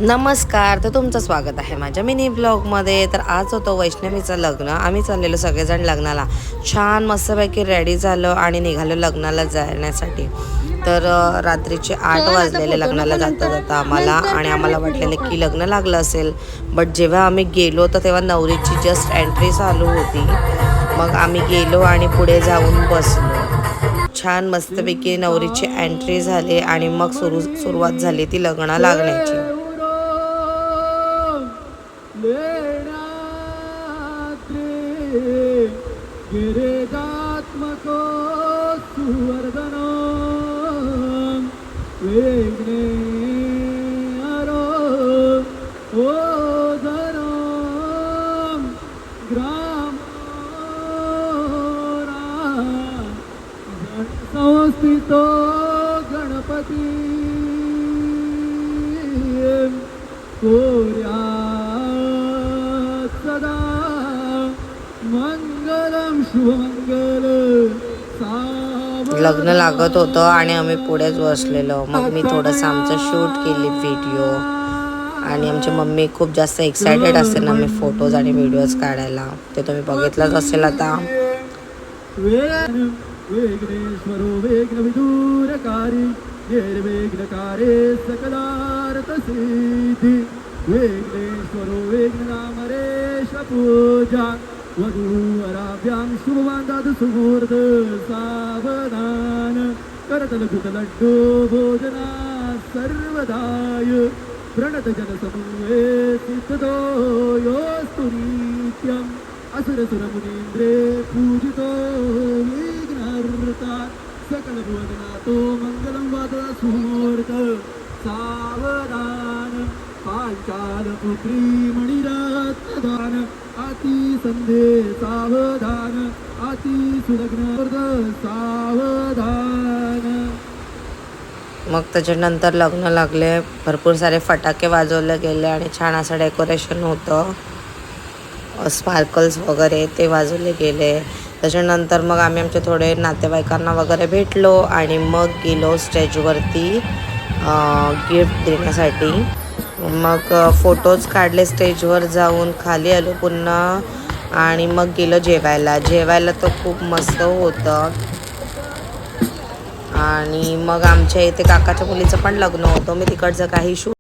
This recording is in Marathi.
नमस्कार, तर तुमचं स्वागत आहे माझ्या मिनी ब्लॉगमध्ये. तर आज होतं वैष्णवीचं लग्न. आम्ही चाललेलो सगळेजण लग्नाला. छान मस्तपैकी रेडी झालो आणि निघालो लग्नाला जाण्यासाठी. तर रात्रीचे 8 वाजलेले लग्नाला जाता जाता आम्हाला, आणि आम्हाला वाटलेलं की लग्न लागलं असेल. बट जेव्हा आम्ही गेलो तर तेव्हा नवरीची जस्ट एंट्री चालू होती. मग आम्ही गेलो आणि पुढे जाऊन बसलो. छान मस्तपैकी नवरीची एंट्री झाली आणि मग सुरुवात झाली ती लग्न लागण्याची. गिरिजात्मको सुवर्धनो वेग्ने अरो ओधनो ग्राम संस्थितो गणपती कोर्या सदा मंगलम शुभमंगल. लग्न लागत होतं आणि आम्ही पुढेच बसलेलो. मग मी थोडंसं आमचं शूट केली व्हिडिओ, आणि आमची मम्मी खूप जास्त एक्सायटेड असते ना मी फोटोज आणि व्हिडिओज काढायला. ते तुम्ही बघितलंच असेल आता. वेग्नेश्वरो वेग्नविदूरकारी निर्विघ्नकारे सकलार्थ सिद्धी. वेग्नेश्वरो वेग्ननामरेश पूजा वधूवराभ्यां शुभवांदाद सुमुहूर्त सावधान. करतलघुतलड्डू भोजना सर्वदाय प्रणत जनसमूहे सिद्धतो योस्तु नित्यम्. असुरसुरमुनीन्द्रे पूजितो विघ्नहर्ता सकल भुवननाथो मंगलं वाददा सुमुहूर्त सावधान. पांचालपुत्री मणिरत्नदान अति संधे सावधान अति सुलग्न सावधान. मग त्याच्यानंतर लग्न लागले. भरपूर सारे फटाके वाजवले गेले आणि छान असं डेकोरेशन होतं. स्पार्कल्स वगैरे ते वाजवले गेले. त्याच्यानंतर मग आम्ही आमचे थोडे नातेवाईकांना वगैरे भेटलो आणि मग गेलो स्टेजवरती गिफ्ट देण्यासाठी. मग फोटोज काढले स्टेजवर जाऊन, खाली आलो पुन्हा आणि मग गेलो जेवायला तर खूप मस्त होतं. आणि मग आमच्या इथे काकाच्या मुलीचं पण लग्न होतं. मी तिकडचं काही शूट